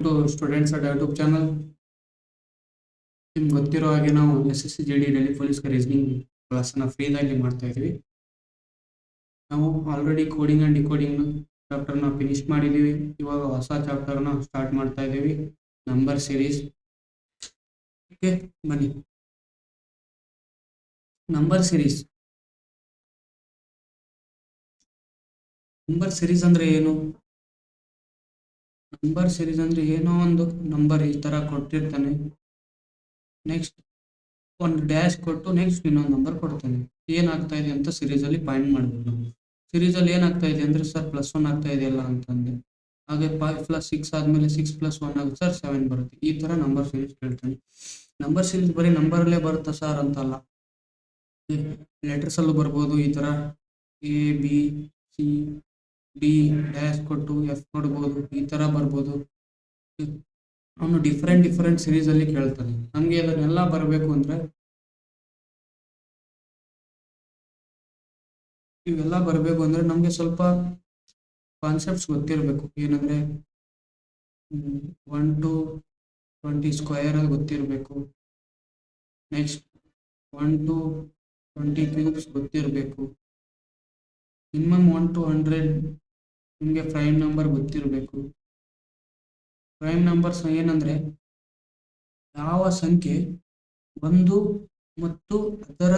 To students at YouTube channel. ನಿಮ್ಗೆ ಗೊತ್ತಿರೋ ಹಾಗೆ ನಾವು SSC JD Delhi police reasoning ಕ್ಲಾಸನ್ನು ಫ್ರೀದಾಗಿ ಮಾಡ್ತಾ ಇದ್ದೀವಿ. ನಾವು ಆಲ್ರೆಡಿ ಕೋಡಿಂಗ್ ಆ್ಯಂಡ್ ಡಿಕೋಡಿಂಗ್ ಚಾಪ್ಟರ್ನ ಫಿನಿಶ್ ಮಾಡಿದ್ದೀವಿ. ಇವಾಗ ಹೊಸ ಚಾಪ್ಟರ್ನ ಸ್ಟಾರ್ಟ್ ಮಾಡ್ತಾ ಇದ್ದೀವಿ, ನಂಬರ್ ಸೀರೀಸ್. ಓಕೆ, ಬನ್ನಿ. ನಂಬರ್ ಸೀರೀಸ್ ಅಂದರೆ ಏನು? ನಂಬರ್ ಸೀರೀಸ್ ಅಂದರೆ ಏನೋ ಒಂದು ನಂಬರ್ ಈ ಥರ ಕೊಟ್ಟಿರ್ತಾನೆ, ನೆಕ್ಸ್ಟ್ ಒಂದು ಡ್ಯಾಶ್ ಕೊಟ್ಟು ನೆಕ್ಸ್ಟ್ ಇನ್ನೊಂದು ನಂಬರ್ ಕೊಡ್ತಾನೆ. ಏನಾಗ್ತಾ ಇದೆ ಅಂತ ಸಿರೀಸಲ್ಲಿ ಪಾಯಿಂಟ್ ಮಾಡಬೇಕು ನಾವು. ಸಿರೀಸಲ್ಲಿ ಏನಾಗ್ತಾ ಇದೆ ಅಂದರೆ ಸರ್ +1 ಆಗ್ತಾ ಇದೆಯಲ್ಲ ಅಂತಂದೆ. ಹಾಗೆ 5 + 6 ಆದಮೇಲೆ 6 + 1 ಆಗುತ್ತೆ ಸರ್ 7 ಬರುತ್ತೆ. ಈ ಥರ ನಂಬರ್ ಸೀರೀಸ್ ಕೇಳ್ತಾನೆ. ನಂಬರ್ ಸೀರೀಸ್ ಬರೀ ನಂಬರಲ್ಲೇ ಬರುತ್ತಾ ಸರ್ ಅಂತಲ್ಲ, ಲೆಟರ್ಸಲ್ಲೂ ಬರ್ಬೋದು. ಈ ಥರ ABCD ಡ್ಯಾಶ್ ಕೊಟ್ಟು F ಕೊಡ್ಬೋದು, ಈ ಥರ ಬರ್ಬೋದು. ಅವನು ಡಿಫ್ರೆಂಟ್ ಸೀರೀಸಲ್ಲಿ ಕೇಳ್ತಾನೆ. ನಮಗೆ ಅದನ್ನೆಲ್ಲ ಬರಬೇಕು ಅಂದರೆ ಇವೆಲ್ಲ ಬರಬೇಕು ಅಂದರೆ ನಮಗೆ ಸ್ವಲ್ಪ ಕಾನ್ಸೆಪ್ಟ್ಸ್ ಗೊತ್ತಿರಬೇಕು. ಏನಂದರೆ 1 to 20 ಸ್ಕ್ವೇರ್ ಅದು ಗೊತ್ತಿರಬೇಕು. ನೆಕ್ಸ್ಟ್ 1 to 20 ಕ್ಯೂಬ್ಸ್ ಗೊತ್ತಿರಬೇಕು. ಮಿನಿಮಮ್ 1 to 100 ನಿಮಗೆ ಪ್ರೈಮ್ ನಂಬರ್ ಗೊತ್ತಿರಬೇಕು. ಪ್ರೈಮ್ ನಂಬರ್ಸ್ ಏನಂದರೆ ಯಾವ ಸಂಖ್ಯೆ 1 ಮತ್ತು ಅದರ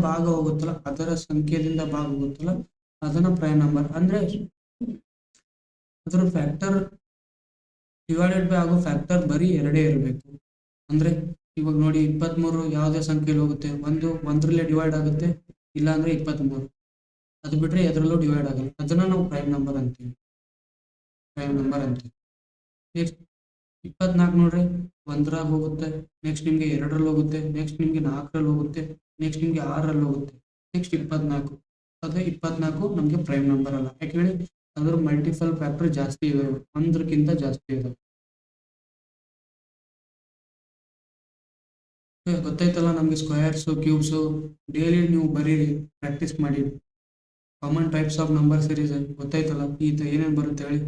ಭಾಗ ಹೋಗುತ್ತಲ್ಲ, ಅದರ ಸಂಖ್ಯೆಯಿಂದ ಭಾಗ ಹೋಗುತ್ತಲ್ಲ, ಅದನ್ನು ಪ್ರೈಮ್ ನಂಬರ್ ಅಂದರೆ ಅದರ ಫ್ಯಾಕ್ಟರ್ ಡಿವೈಡೆಡ್ ಬೈ ಆಗೋ ಫ್ಯಾಕ್ಟರ್ ಬರೀ 2 ಇರಬೇಕು. ಅಂದರೆ ಇವಾಗ ನೋಡಿ 23 ಯಾವುದೇ ಸಂಖ್ಯೆಯಲ್ಲಿ ಹೋಗುತ್ತೆ, 1 ಡಿವೈಡ್ ಆಗುತ್ತೆ, ಇಲ್ಲಾಂದರೆ 23. ಅದು ಬಿಟ್ಟರೆ ಎದರಲ್ಲೂ ಡಿವೈಡ್ ಆಗಲ್ಲ. ಅದನ್ನು ನಾವು ಪ್ರೈಮ್ ನಂಬರ್ ಅಂತೀವಿ. ನೆಕ್ಸ್ಟ್ 24 ನೋಡ್ರಿ, 1ರಾಗ ಹೋಗುತ್ತೆ, ನೆಕ್ಸ್ಟ್ ನಿಮಗೆ 2ರಲ್ಲಿ ಹೋಗುತ್ತೆ, ನೆಕ್ಸ್ಟ್ ನಿಮಗೆ 4ರಲ್ಲಿ ಹೋಗುತ್ತೆ, ನೆಕ್ಸ್ಟ್ ನಿಮಗೆ 6ರಲ್ಲಿ ಹೋಗುತ್ತೆ, ನೆಕ್ಸ್ಟ್ 24. ಅದೇ 24 ನಮಗೆ ಪ್ರೈಮ್ ನಂಬರ್ ಅಲ್ಲ. ಯಾಕೆ ಹೇಳಿ, ಅದರ ಮಲ್ಟಿಪಲ್ ಫ್ಯಾಕ್ಟರ್ ಜಾಸ್ತಿ ಇದಾವೆ, 1ಕ್ಕಿಂತ ಜಾಸ್ತಿ ಇದಾವೆ. ಗೊತ್ತಾಯ್ತಲ್ಲ ನಮಗೆ ಸ್ಕ್ವೇರ್ಸು ಕ್ಯೂಬ್ಸು ಡೈಲಿ ನೀವು ಬರೀರಿ, ಪ್ರಾಕ್ಟೀಸ್ ಮಾಡಿ. Common types of number series ಗೊತ್ತಾಯ್ತಲ್ಲ. ಏನೇನು ಬರುತ್ತೆ ಹೇಳಿ.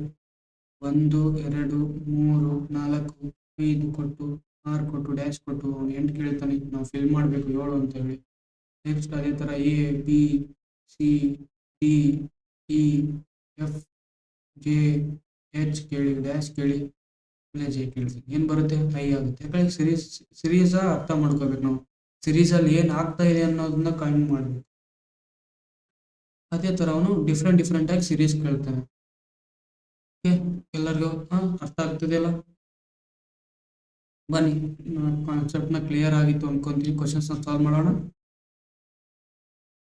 1 2 3 4 5 ಕೊಟ್ಟು 6 ಕೊಟ್ಟು ಡ್ಯಾಶ್ ಕೊಟ್ಟು 8 ಕೇಳ್ತಾನೆ, ನಾವು ಫಿಲ್ ಮಾಡಬೇಕು 7 ಅಂತ ಹೇಳಿ. ನೆಕ್ಸ್ಟ್ ಅದೇ ಥರ ABCDEFGH ಕೇಳಿ, ಡ್ಯಾಶ್ ಕೇಳಿ, J ಕೇಳ್ತೀನಿ, ಏನು ಬರುತ್ತೆ? I ಆಗುತ್ತೆ. ಯಾಕಂದ್ರೆ ಸಿರೀಸ ಅರ್ಥ ಮಾಡ್ಕೋಬೇಕು ನಾವು. ಸಿರೀಸಲ್ಲಿ ಏನು ಆಗ್ತಾ ಇದೆ ಅನ್ನೋದನ್ನ ಕಮೆಂಟ್ ಮಾಡಬೇಕು. ಅದೇ ಥರ ಅವನು ಡಿಫ್ರೆಂಟಾಗಿ ಸಿರೀಸ್ ಕೇಳ್ತಾನೆ. ಓಕೆ, ಎಲ್ಲರಿಗೂ ಅರ್ಥ ಆಗ್ತದೆಯಲ್ಲ? ಬನ್ನಿ, ಕಾನ್ಸೆಪ್ಟ್ನ ಕ್ಲಿಯರ್ ಆಗಿತ್ತು ಅನ್ಕೊಂತೀನಿ. ಕ್ವಶನ್ಸ್ನ ಸಾಲ್ವ್ ಮಾಡೋಣ.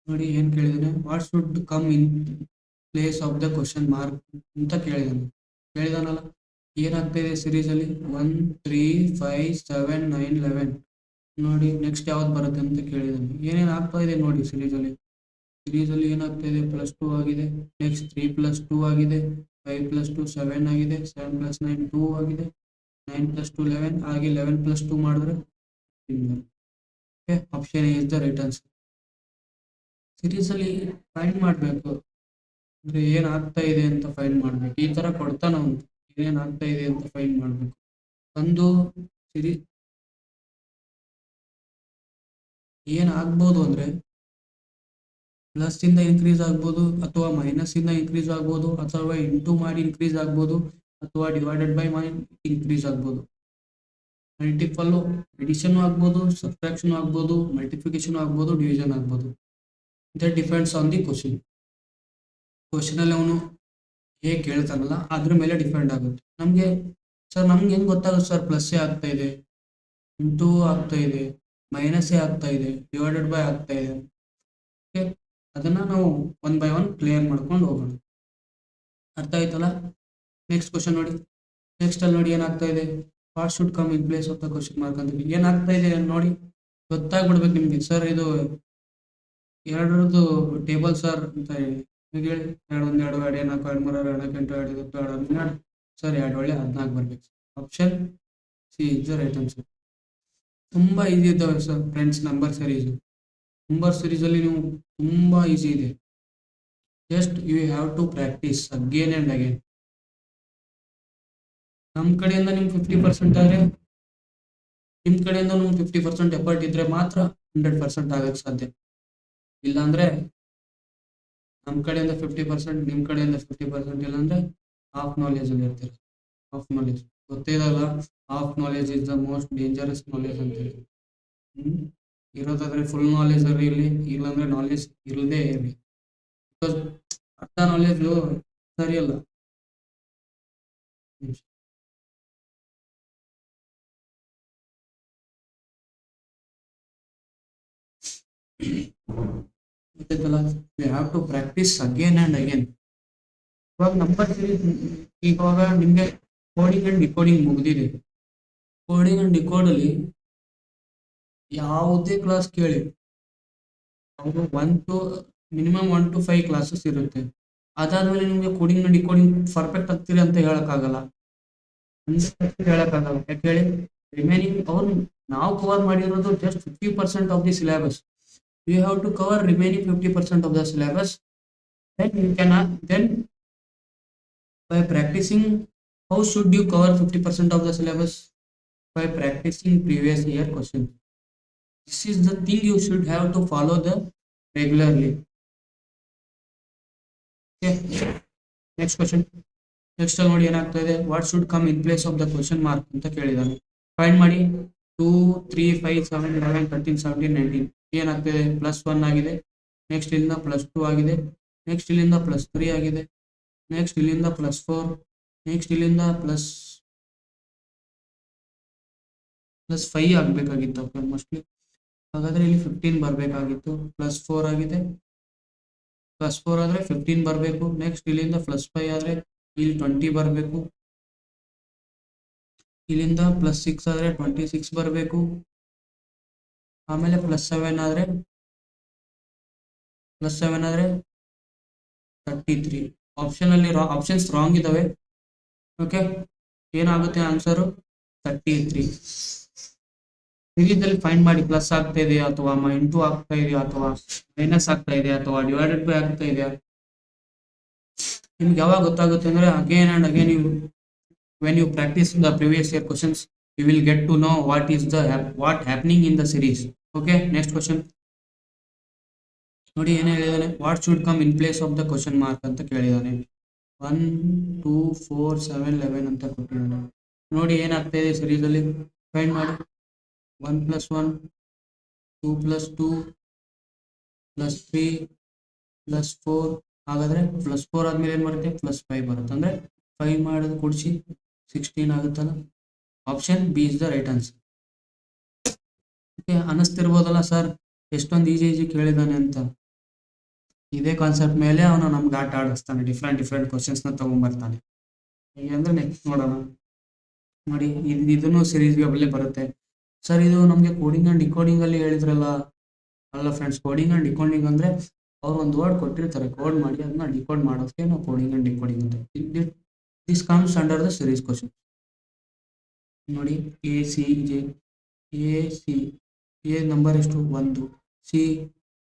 ನೋಡಿ ಏನು ಕೇಳಿದ್ದಾನೆ, what should come in place of the question mark ಅಂತ ಕೇಳಿದಾನಲ್ಲ. ಏನಾಗ್ತಾ ಇದೆ ಸಿರೀಸಲ್ಲಿ? 1 3 5 7 9 11. ನೋಡಿ ನೆಕ್ಸ್ಟ್ ಯಾವ್ದು ಬರುತ್ತೆ ಅಂತ ಕೇಳಿದ್ದಾನೆ. ಏನೇನು ಆಗ್ತಾ ಇದೆ ನೋಡಿ ಸಿರೀಸಲ್ಲಿ ಏನಾಗ್ತಾ ಇದೆ? +2 ಆಗಿದೆ, ನೆಕ್ಸ್ಟ್ 3 + 2 ಆಗಿದೆ, 5 + 2 7 ಆಗಿದೆ, 7 + 9 2 ಆಗಿದೆ, 9 + 2 11 ಆಗಿ 11 + 2 ಮಾಡಿದ್ರೆ option A is the right answer. ಸಿರೀಸಲ್ಲಿ ಫೈಂಡ್ ಮಾಡಬೇಕು ಅಂದರೆ ಏನಾಗ್ತಾ ಇದೆ ಅಂತ ಫೈಂಡ್ ಮಾಡಬೇಕು. ಈ ಥರ ಕೊಡ್ತಾನೆ ಅವನು, ಏನೇನಾಗ್ತಾ ಇದೆ ಅಂತ ಫೈಂಡ್ ಮಾಡಬೇಕು. ಒಂದು ಸಿರೀಸ್ ಏನಾಗ್ಬೋದು ಅಂದರೆ +ಇಂದ ಇನ್ಕ್ರೀಸ್ ಆಗ್ಬೋದು, ಅಥವಾ -ಇಂದ ಇನ್ಕ್ರೀಸ್ ಆಗ್ಬೋದು, ಅಥವಾ ಇಂಟು ಮಾಡಿ ಇನ್ಕ್ರೀಸ್ ಆಗ್ಬೋದು, ಅಥವಾ ಡಿವೈಡೆಡ್ ಬೈ ಇನ್ಕ್ರೀಸ್ ಆಗ್ಬೋದು. ಮಲ್ಟಿಪಲ್ಲು ಎಡಿಷನ್ ಆಗ್ಬೋದು, ಸಬ್ಟ್ರಾಕ್ಷನ್ ಆಗ್ಬೋದು, ಮಲ್ಟಿಫಿಕೇಶನ್ ಆಗ್ಬೋದು, ಡಿವಿಷನ್ ಆಗ್ಬೋದು. ದಟ್ ಡಿಪೆಂಡ್ಸ್ ಆನ್ ದಿ ಕ್ವಶನಲ್ಲಿ ಅವನು ಹೇಗೆ ಕೇಳ್ತಾನಲ್ಲ ಅದ್ರ ಮೇಲೆ ಡಿಪೆಂಡ್ ಆಗುತ್ತೆ. ನಮಗೆ ಹೆಂಗೆ ಗೊತ್ತಾಗುತ್ತೆ ಸರ್? +ಏ ಆಗ್ತಾ ಇದೆ, ಇಂಟು ಆಗ್ತಾ ಇದೆ, -ಏ ಆಗ್ತಾ ಇದೆ, ಡಿವೈಡೆಡ್ ಬೈ ಆಗ್ತಾ ಇದೆ. ಓಕೆ, ಅದನ್ನು ನಾವು 1 by 1 ಕ್ಲಿಯರ್ ಮಾಡ್ಕೊಂಡು ಹೋಗೋಣ. ಅರ್ಥ ಆಯ್ತಲ್ಲ? ನೆಕ್ಸ್ಟ್ ಕ್ವಶನ್ ನೋಡಿ. ನೆಕ್ಸ್ಟಲ್ಲಿ ನೋಡಿ ಏನಾಗ್ತಾ ಇದೆ, what should come in place of the question mark ಅಂತ ಏನಾಗ್ತಾ ಇದೆ ನೋಡಿ, ಗೊತ್ತಾಗ್ಬಿಡ್ಬೇಕು ನಿಮಗೆ. ಸರ್ ಇದು 2ರದ್ದು ಟೇಬಲ್ ಸರ್ ಅಂತ ಹೇಳಿ ಹೇಳಿ, 2 1 2 2 4 2 3 2 4 8 2 10 2 12 ಸರ್ 2 ಒಳ್ಳೆ 14 ಬರಬೇಕು. Option C is the right answer. ತುಂಬ ಈಸಿ ಇದ್ದಾವೆ ಸರ್ ಫ್ರೆಂಡ್ಸ್ ನಂಬರ್ ಸೀರೀಸಲ್ಲಿ ನೀವು ತುಂಬ ಈಸಿ ಇದೆ. Just you have to practise again and again. ನಮ್ಮ ಕಡೆಯಿಂದ ನಿಮ್ಗೆ 50% ಆದರೆ ನಿಮ್ಮ ಕಡೆಯಿಂದ ನೀವು 50% ಎಫರ್ಟ್ ಇದ್ರೆ ಮಾತ್ರ 100% ಆಗಕ್ಕೆ ಸಾಧ್ಯ. ಇಲ್ಲಾಂದ್ರೆ ನಮ್ಮ ಕಡೆಯಿಂದ 50%, ನಿಮ್ಮ ಕಡೆಯಿಂದ 50% ಇಲ್ಲಾಂದ್ರೆ ಹಾಫ್ ನಾಲೆಜ್ ಅಲ್ಲಿ ಇರ್ತೀರ. ಹಾಫ್ ನಾಲೆಜ್ ಗೊತ್ತಿದಲ್ಲ, half knowledge is the most dangerous knowledge ಅಂತ ಹೇಳಿ. ಇರೋದಾದ್ರೆ ಫುಲ್ ನಾಲೆಜ್ ಇರಲಿ, ಇಲ್ಲಾಂದ್ರೆ ನಾಲೆಜ್ ಇರದೇ ಇರಲಿ. ಬಿಕಾಸ್ ಅರ್ಧ ನಾಲೆಜು ಸರಿಯಲ್ಲ. ಗೊತ್ತೈತಲ್ಲ, we have to practise again and again. ಇವಾಗ ನಂಬರ್ ಸೀರೀಸ್ ಇವಾಗ ನಿಮಗೆ ಕೋಡಿಂಗ್ ಅಂಡ್ ಡಿಕೋಡಿಂಗ್ ಮುಗ್ದಿದೆ. ಕೋಡಿಂಗ್ ಅಂಡ್ ಡಿಕೋಡ್ ಅಲ್ಲಿ ಯಾವುದೇ ಕ್ಲಾಸ್ ಕೇಳಿ, ಅವರು ಮಿನಿಮಮ್ 1 to 5 ಕ್ಲಾಸಸ್ ಇರುತ್ತೆ. ಅದಾದ್ಮೇಲೆ ನಿಮಗೆ ಕೋಡಿಂಗ್ ಅಂಡ್ ಡಿಕೋಡಿಂಗ್ ಪರ್ಫೆಕ್ಟ್ ಆಗ್ತೀರಿ ಅಂತ ಹೇಳಕ್ಕಾಗಲ್ಲ, ಹೇಳಕ್ಕಾಗಲ್ಲ. ಯಾಕೆ ಹೇಳಿ, ರಿಮೈನಿಂಗ್ ಅವ್ರು ನಾವು ಕವರ್ ಮಾಡಿರೋದು just 50% of the syllabus. You have to cover remaining 50% of the syllabus. Then by practicing, how should you cover 50% of the syllabus? By practicing previous year questions. This is the thing you should have to follow the regularly. Okay. Next question. Next ನೋಡಿ ಏನಾಗ್ತಾ ಇದೆ, what should come in place of the question mark ಅಂತ ಕೇಳಿದಾನೆ. Find ಮಾಡಿ 2, 3, 5, 7, 11, 13, 17, 19 ಏನಾಗ್ತಿದೆ, +1 ಆಗಿದೆ. Next ಇಲ್ಲಿಂದ +2 ಆಗಿದೆ. Next ಇಲ್ಲಿಂದ +3 ಆಗಿದೆ. ನೆಕ್ಸ್ಟ್ ಇಲ್ಲಿಂದ +4. ನೆಕ್ಸ್ಟ್ ಇಲ್ಲಿಂದ +5 ಆಗಬೇಕಾಗಿತ್ತು ಮೋಸ್ಟ್ಲಿ. ಹಾಗಾದ್ರೆ ಇಲ್ಲಿ 15 ಬರಬೇಕಾಗಿತ್ತು. +4 ಆಗಿದೆ. +4 ಆದರೆ 15 ಬರಬೇಕು. ನೆಕ್ಸ್ಟ್ ಇಲ್ಲಿಂದ +5 ಆದರೆ ಇಲ್ಲಿ 20 ಬರಬೇಕು. ಇಲ್ಲಿಂದ +6 ಆದರೆ 26 ಬರಬೇಕು. ಆಮೇಲೆ +7 ಆದರೆ 33. ಆಪ್ಷನ್ಸ್ ರಾಂಗ್ ಇದಾವೆ. ಓಕೆ, ಏನಾಗುತ್ತೆ ಆನ್ಸರು 33. ಸಿರೀಸಲ್ಲಿ ಫೈಂಡ್ ಮಾಡಿ, ಪ್ಲಸ್ ಆಗ್ತಾ ಇದೆಯಾ ಅಥವಾ ಇಂಟು ಆಗ್ತಾ ಇದೆಯಾ ಅಥವಾ ಮೈನಸ್ ಆಗ್ತಾ ಇದೆಯಾ ಅಥವಾ ಡಿವೈಡೆಡ್ ಬೈ ಆಗ್ತಾ ಇದೆಯಾ. ನಿಮ್ಗೆ ಯಾವಾಗ ಗೊತ್ತಾಗುತ್ತೆ ಅಂದ್ರೆ again and again when you practice the previous year questions, you will get to know what happening in the series. Okay, next question ನೋಡಿ ಏನು ಹೇಳಿದಾನೆ, what should come in place of the question mark ಅಂತ ಕೇಳಿದಾನೆ. 1, 2, 4, 7, 11 ಅಂತ ಕೊಟ್ಟಿದ್ದಾನೆ. ನೋಡಿ ಏನಾಗ್ತಾ ಇದೆ ಸೀರೀಸ್ ಅಲ್ಲಿ, ಫೈಂಡ್ ಮಾಡಿ. 1 + 1, 2 + 2, +3, +4. ಹಾಗಾದ್ರೆ +4 ಆದ್ಮೇಲೆ ಏನ್ ಬರುತ್ತೆ, +5 ಬರುತ್ತೆ. ಅಂದ್ರೆ 5 ಮಾಡೋದು ಕೂಡಿಸಿ 16 ಆಗುತ್ತಲ್ಲ. Option B is the right answer. Okay, ಅನ್ನಿಸ್ತಿರ್ಬೋದಲ್ಲ ಸರ್ ಎಷ್ಟೊಂದು ಈಜಿ ಕೇಳಿದಾನೆ ಅಂತ. ಇದೇ ಕಾನ್ಸೆಪ್ಟ್ ಮೇಲೆ ಅವನು ನಮ್ಗೆ ಆಟ ಆಡಿಸ್ತಾನೆ, ಡಿಫ್ರೆಂಟ್ ಕ್ವಶನ್ಸ್ನ ತಗೊಂಡ್ಬರ್ತಾನೆ. ಹೇಗೆ ಅಂದ್ರೆ ನೆಕ್ಸ್ಟ್ ನೋಡೋಣ. ನೋಡಿ ಇದನ್ನು ಸೀರೀಸ್ಗೆ ಬಲ್ಲೇ ಬರುತ್ತೆ. ಸರ್ ಇದು ನಮಗೆ ಕೋಡಿಂಗ್ ಅಂಡ್ ಡಿಕೋಡಿಂಗ್ ಅಲ್ಲಿ ಹೇಳಿದ್ರಲ್ಲ. ಅಲ್ಲ ಫ್ರೆಂಡ್ಸ್, ಕೋಡಿಂಗ್ ಅಂಡ್ ಡಿಕೋಡಿಂಗ್ ಅಂದ್ರೆ ಅವ್ರು ಒಂದು ವರ್ಡ್ ಕೊಟ್ಟಿರ್ತಾರೆ, ಕೋಡ್ ಮಾಡಿ ಅದನ್ನ ಡಿಕೋಡ್ ಮಾಡೋದಕ್ಕೆ ನಾವು ಕೋಡಿಂಗ್ ಅಂಡ್ ಡಿಕೋಡಿಂಗ್ ಅಂತ. This comes under the series question. ನೋಡಿ ಎ ನಂಬರ್ ಎಷ್ಟು, 1, C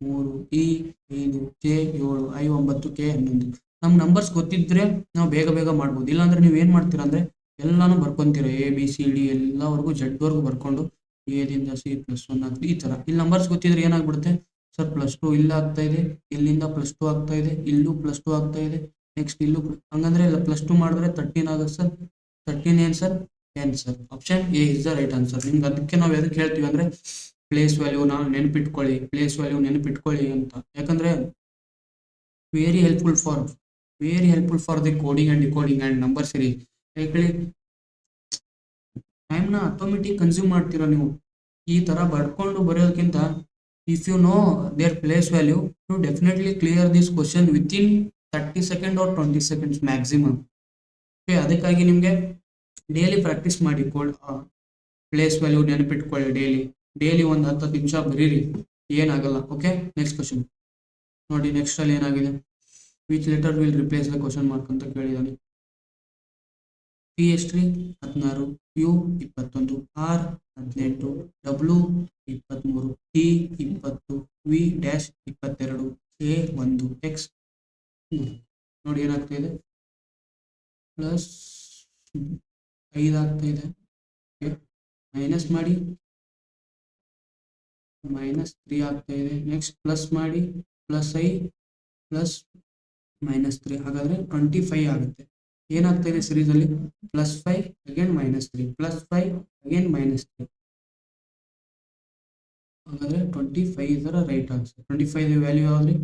3, E 5, J 7, I 9, K 11. ನಮ್ಗೆ ನಂಬರ್ಸ್ ಗೊತ್ತಿದ್ರೆ ನಾವು ಬೇಗ ಮಾಡ್ಬೋದು. ಇಲ್ಲಾಂದ್ರೆ ನೀವು ಏನು ಮಾಡ್ತೀರಾ ಅಂದ್ರೆ ಎಲ್ಲಾನು ಬರ್ಕೊಂತೀರ, ABCD ಎಲ್ಲವರೆಗೂ Z ಬರ್ಕೊಂಡು ಎದಿಂದ C +1 ಆಗ್ತದೆ ಈ ತರ. ಇಲ್ಲಿ ನಂಬರ್ಸ್ ಗೊತ್ತಿದ್ರೆ ಏನಾಗ್ಬಿಡುತ್ತೆ, ಸರ್ +2 ಇಲ್ಲ ಆಗ್ತಾ ಇದೆ, ಇಲ್ಲಿಂದ +2 ಆಗ್ತಾ ಇದೆ, ಇಲ್ಲೂ +2 ಆಗ್ತಾ ಇದೆ, ನೆಕ್ಸ್ಟ್ ಇಲ್ಲೂ ಹಂಗಂದ್ರೆ +2 ಮಾಡಿದ್ರೆ 13 ಆಗುತ್ತೆ ಸರ್. 13 ಏನು sir, 10 sir. Option A is the right answer. ನಿಮ್ಗೆ ಅದಕ್ಕೆ ನಾವು ಎದಕ್ಕೆ ಹೇಳ್ತೀವಿ ಅಂದ್ರೆ ಪ್ಲೇಸ್ ವ್ಯಾಲ್ಯೂ ನೆನಪಿಟ್ಕೊಳ್ಳಿ ಅಂತ. ಯಾಕಂದ್ರೆ very helpful for the coding and decoding and number series. ಯಾಕೆ ಟೈಮ್ನ ಆಟೋಮೆಟಿಕ್ ಕನ್ಸ್ಯೂಮ್ ಮಾಡ್ತೀರಾ ನೀವು. ಈ ತರ ಬರ್ಕೊಂಡು ಬರೆಯೋದಕ್ಕಿಂತ if you know their place value, you definitely clear this question within 30 seconds or 20 seconds maximum. Okay, ಅದಕ್ಕಾಗಿ ನಿಮಗೆ ಡೈಲಿ ಪ್ರಾಕ್ಟೀಸ್ ಮಾಡಿ. ಪ್ಲೇಸ್ ವ್ಯಾಲ್ಯೂ ನೆನಪಿಟ್ಕೊಳ್ಳಿ. ಡೈಲಿ ಒಂದು 10 ನಿಮಿಷ ಬರೀರಿ, ಏನಾಗಲ್ಲ. ಓಕೆ, ನೆಕ್ಸ್ಟ್ ಕ್ವಶನ್ ನೋಡಿ. ನೆಕ್ಸ್ಟ್ ಅಲ್ಲಿ ಏನಾಗಿದೆ, which letter will replace the question mark ಅಂತ ಕೇಳಿದಾನೆ. ಪಿ ಎಷ್ಟ್ರಿ 16, U 21, R 18, W 23, T 20, V dash 22, A 1, X ನೋಡಿ ಏನಾಗ್ತಾ ಇದೆ, 5 ಆಗ್ತಾ ಇದೆ. ಮೈನಸ್ ಮಾಡಿ -3 ಆಗ್ತಾ ಇದೆ. ನೆಕ್ಸ್ಟ್ ಪ್ಲಸ್ ಮಾಡಿ +5 ಪ್ಲಸ್ -3 ಹಾಗಾದ್ರೆ 25 ಆಗುತ್ತೆ. ಏನಾಗ್ತಾ ಇದೆ ಸೀರೀಸ್ ಅಲ್ಲಿ +5 ಅಗೇನ್ -3 +5 ಅಗೇನ್ -3 ಹಾಗಾದ್ರೆ 25 ಇದರ ರೈಟ್ ಆನ್ಸರ್. 25 ವ್ಯಾಲ್ಯೂ ಯಾವ್ದ್ರಿ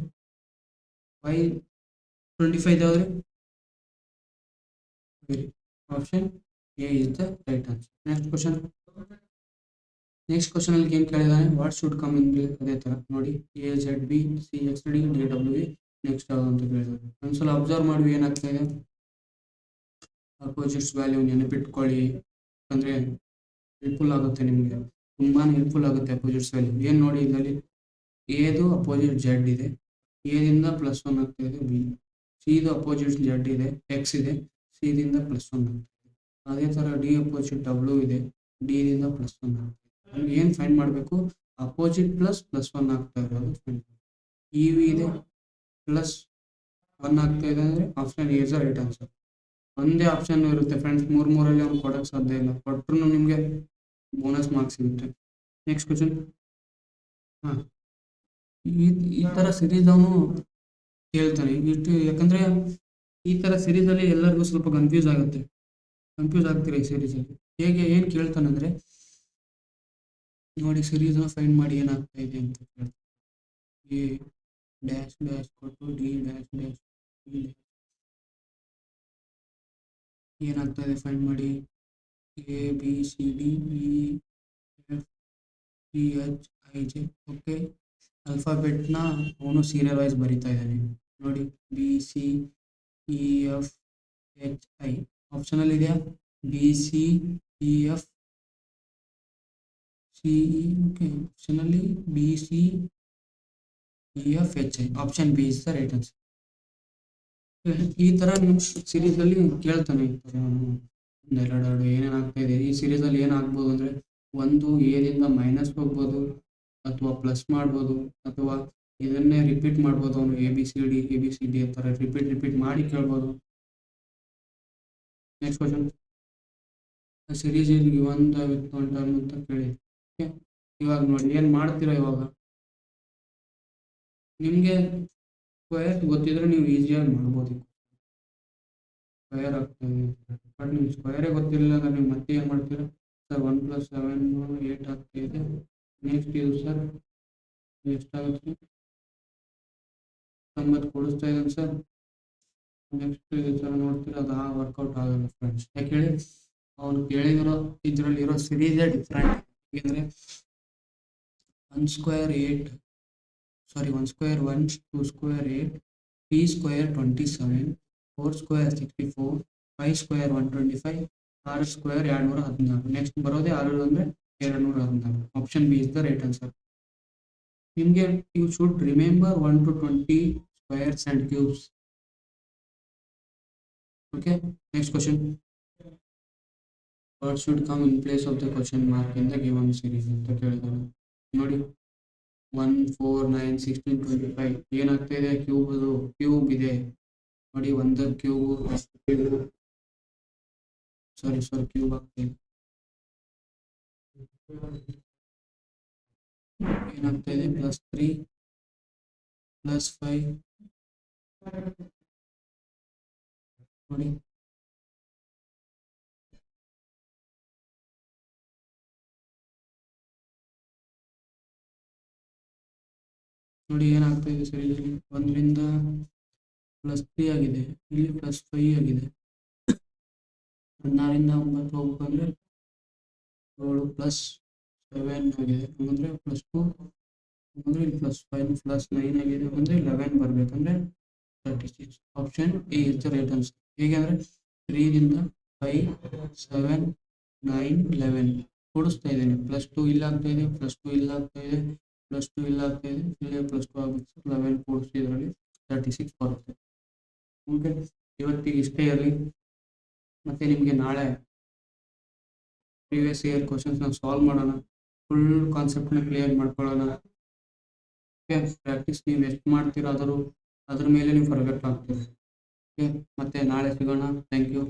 25 ಯಾವ್ದ್ರಿ option A is the right answer. Next question ಅಲ್ಲಿ ಏನ್ ಕೇಳಿದಾನೆ what should come in place ಅದೇ ತರ ನೋಡಿ AZB CXD DW ನೆಕ್ಸ್ಟ್ ಯಾವ್ದು ಅಂತ ಕೇಳಿದಾನೆ. ಒಂದ್ಸಲ ಅಬ್ಸರ್ವ್ ಮಾಡಿ ಏನಾಗ್ತಾ ಇದೆ ಅಪೋಸಿಟ್ಸ್ ವ್ಯಾಲ್ಯೂ ನೆನಪಿಟ್ಕೊಳ್ಳಿ ಅಂದ್ರೆ ಹೆಲ್ಪ್ಫುಲ್ ಆಗುತ್ತೆ ನಿಮಗೆ, ತುಂಬಾನೇ ಹೆಲ್ಪ್ಫುಲ್ ಆಗುತ್ತೆ ಅಪೋಸಿಟ್ಸ್ ವ್ಯಾಲ್ಯೂ. ಏನ್ ನೋಡಿ ಇದರಲ್ಲಿ ಎದು ಅಪೋಸಿಟ್ Z ಇದೆ, ಎದಿಂದ +1 ಆಗ್ತಾ ಇದೆ ಬಿ. ಸಿದು ಅಪೋಸಿಟ್ Z ಇದೆ X ಇದೆ, ಸಿದಿಂದ +1 ಆಗ್ತಾ ಇದೆ. ಅದೇ ತರ ಡಿ ಅಪೋಸಿಟ್ W ಇದೆ, ಡಿ ದಿಂದ +1 ಆಗ್ತಾ ಇದೆ. ನಮ್ಗೆ ಏನ್ ಫೈಂಡ್ ಮಾಡಬೇಕು ಅಪೋಸಿಟ್ +1 ಆಗ್ತಾ ಇರೋದು ಫೈಂಡ್. ಇವಿ ಇದೆ +1 ಆಗ್ತಾ ಇದೆ ಅಂದ್ರೆ option A is the right answer. ಒಂದೇ ಆಪ್ಷನ್ ಇರುತ್ತೆ ಫ್ರೆಂಡ್ಸ್, ಮೂರಲ್ಲಿ ಅವ್ನು ಕೊಡಕ್ ಸಾಧ್ಯ ಇಲ್ಲ, ಕೊಟ್ಟರು ನಿಮ್ಗೆ ಬೋನಸ್ ಮಾರ್ಕ್ಸ್ ಸಿಗುತ್ತೆ. ನೆಕ್ಸ್ಟ್ ಕ್ವಶನ್ ಈ ತರ ಸಿರೀಸ್ ಅವನು ಕೇಳ್ತಾನೆ ಇಷ್ಟು, ಯಾಕಂದ್ರೆ ಈ ತರ ಸಿರೀಸ್ ಅಲ್ಲಿ ಎಲ್ಲರಿಗೂ ಸ್ವಲ್ಪ ಕನ್ಫ್ಯೂಸ್ ಆಗ್ತೀರಾ ಈ ಸಿರೀಸ್ ಅಲ್ಲಿ. ಹೇಗೆ ಏನ್ ಕೇಳ್ತಾನೆ ಅಂದ್ರೆ ನೋಡಿ ಸಿರೀಸ್ ನ ಫೈಂಡ್ ಮಾಡಿ ಏನಾಗ್ತಾ ಇದೆ ಅಂತ ಕೇಳ್ತಾನೆ. ಎ ಡ್ಯಾಶ್ ಡ್ಯಾಶ್ ಕೊಟ್ಟು ಡಿ ಡ್ಯಾಶ್ ಡ್ಯಾಶ್ ಡಿ ಏನಾಗ್ತಾ ಇದೆ ಫೈಂಡ್ ಮಾಡಿ. ABCDEFGHIJ okay. ಅಲ್ಫಾಬೆಟ್ನ ಅವನು ಸೀರಿಯಲ್ ವೈಸ್ ಬರಿತಾ ಇದ್ದಾನೆ ನೋಡಿ. BCEFHI ಆಪ್ಷನ್ ಅಲ್ಲಿ ಇದೆಯಾ BCEFCE ಓಕೆ. ಆಪ್ಷನ್ ಅಲ್ಲಿ BCEFHI option B is the right answer. ಈ ತರ ನೀವು ಸೀರೀಸ್ ಅಲ್ಲಿ ಕೇಳ್ತಾನೆ ಇರ್ತಾರೆ ಅವನು ಒಂದೆರಡು ಏನೇನಾಗ್ತಾ ಇದೆ ಈ ಸೀರೀಸ್ ಅಲ್ಲಿ ಏನಾಗ್ಬೋದು ಅಂದ್ರೆ ಒಂದು ಎದಿಂದ ಮೈನಸ್ ಹೋಗ್ಬೋದು ಅಥವಾ ಪ್ಲಸ್ ಮಾಡ್ಬೋದು ಅಥವಾ ಇದನ್ನೇ ರಿಪೀಟ್ ಮಾಡ್ಬೋದು. ಅವನು ABCD ಅಂತಾರೆ ರಿಪೀಟ್ ಮಾಡಿ ಕೇಳ್ಬೋದು. ನೆಕ್ಸ್ಟ್ ಕ್ವಶನ್ ಸೀರೀಸ್ ಒಂದು ಟರ್ಮ್ ಅಂತ ಕೇಳಿ. ಇವಾಗ ನೋಡಿ ಏನ್ ಮಾಡ್ತೀರಾ, ಇವಾಗ ನಿಮ್ಗೆ ಸ್ಕ್ವೇರ್ ಗೊತ್ತಿದ್ರೆ ನೀವು ಈಸಿಯಾಗಿ ಮಾಡ್ಬೋದು. ಸ್ಕ್ವೇರ್ ಆಗ್ತದೆ ಬಟ್ ನಿಮ್ಗೆ ಸ್ಕ್ವೇರೇ ಗೊತ್ತಿರಲಿಲ್ಲ ಅಂದ್ರೆ ನೀವು ಮತ್ತೆ ಏನು ಮಾಡ್ತೀರಾ ಸರ್ 1 + 7 8 ಆಗ್ತಾ ಇದೆ. ನೆಕ್ಸ್ಟ್ ಇದು ಸರ್ ಎಷ್ಟಾಗುತ್ತೆ 90 ಕೊಡಿಸ್ತಾ ಇದ್ದಾನೆ ಸರ್. ನೆಕ್ಸ್ಟ್ ಇದು ಸರ್ ನೋಡ್ತೀರಾ ಅದು ವರ್ಕೌಟ್ ಆಗಲ್ಲ ಫ್ರೆಂಡ್ಸ್. ಯಾಕೆ ಹೇಳಿ ಅವನು ಕೇಳಿದಿರೋ ಇದರಲ್ಲಿ ಇರೋ ಸಿರೀಸೇ ಡಿಫ್ರೆಂಟ್. ಯಾಕೆಂದರೆ 1 square 8 sorry 1 square 1 2 square 8 3 square 27 4 square 64 5 square 125 6 square 216. Next ಬರೋದೇ 6 ಅಂದರೆ 216. Option B is the right answer. ನಿಮಗೆ you should remember 1 to 20 squares and cubes. Okay. Next question what should come in place of the question mark in the given series ಅಂತ ಕೇಳಿದಾನೆ ನೋಡಿ. 1 4 9 16 25 ಏನಾಗ್ತಾ ಇದೆ cube ಇದೆ ನೋಡಿ. ಒಂದರ ಕ್ಯೂಬ್ ಸಾರಿ cube ಆಗ್ತಾ ಇದೆ. ಏನಾಗ್ತಾ ಇದೆ +3 +5 ನೋಡಿ. ನೋಡಿ ಏನಾಗ್ತಾ ಇದೆ ಸರಿ, 1ರಿಂದ +3 ಆಗಿದೆ, ಇಲ್ಲಿ +5 ಆಗಿದೆ. 16ರಿಂದ 9 ಹೋಗ್ಬೇಕಂದ್ರೆ 7 +7 ಆಗಿದೆ ಅಂದರೆ +2 ಅಂದರೆ ಇಲ್ಲಿ +5 +9 ಆಗಿದೆ ಅಂದರೆ 11 ಬರಬೇಕಂದ್ರೆ 36. Option A is the right answer. ಹೇಗೆ ಅಂದರೆ 3ರಿಂದ 5 7 9 11 ಕೂಡಿಸ್ತಾ ಇದ್ದೇನೆ. +2 ಇಲ್ಲಾಗ್ತಾ ಇದೆ, +2 ಇಲ್ಲಾಗ್ತಾ ಇದೆ, +2 ಇಲ್ಲಾಗ್ತಾ ಇದೆ, ಇಲ್ಲಿ +2 ಆಗುತ್ತೆ. 11 ಕೂಡಿಸಿ ಇದರಲ್ಲಿ 36 ಬರುತ್ತೆ. ಓಕೆ, ಇವತ್ತಿಗೆ ಇಷ್ಟೇ ಇರಲಿ. ಮತ್ತೆ ನಿಮಗೆ ನಾಳೆ ಪ್ರೀವಿಯಸ್ ಇಯರ್ ಕ್ವಶನ್ಸ್ನ ಸಾಲ್ವ್ ಮಾಡೋಣ, ಫುಲ್ ಕಾನ್ಸೆಪ್ಟ್ನ ಕ್ಲಿಯರ್ ಮಾಡ್ಕೊಳ್ಳೋಣ. ಓಕೆ, ಪ್ರಾಕ್ಟೀಸ್ ನೀವು ಎಷ್ಟು ಮಾಡ್ತೀರೋ ಅದ್ರ ಮೇಲೆ ನೀವು ಪರ್ಫೆಕ್ಟ್ ಆಗ್ತೀರಿ. ಓಕೆ, ಮತ್ತೆ ನಾಳೆ ಸಿಗೋಣ. Thank you.